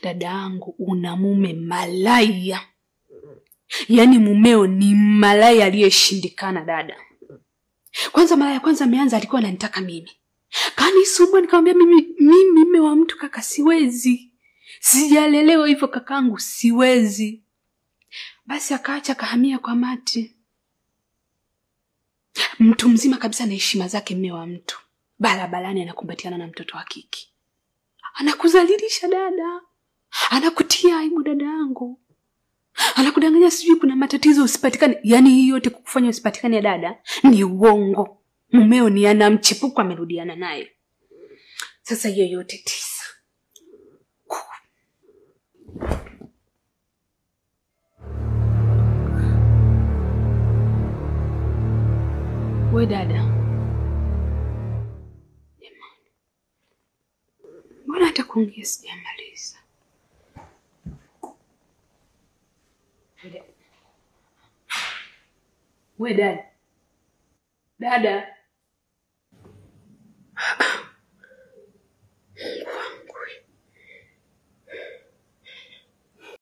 Dadangu una mume malaya. Yaani mumeo ni malaya aliyeshindikana dada. Kwanza mara ya kwanza ameanza alikuwa ananitaka mimi. Kanisumbua nikamwambia mimi mume wa mtu kaka siwezi. Sijalelewa hivyo kakangu siwezi. Basi akaacha kahamia kwa Mati. Mtu mzima kabisa na heshima zake mume wa mtu. Barabarani anakumbatiana na mtoto wa kike. Anakuzalilisha dada. Anakutia aibu dadangu. Anakudanganya sijui kuna matatizo usipatikane. Yaani hii yote kukufanya usipatikane ya dada ni uongo. Mumeo ni ana mchipuko amerudiana naye. Sasa hiyo yote 9. We dada. Jamani. Mbona hata kuongea sijamaliza? We dada. Dada.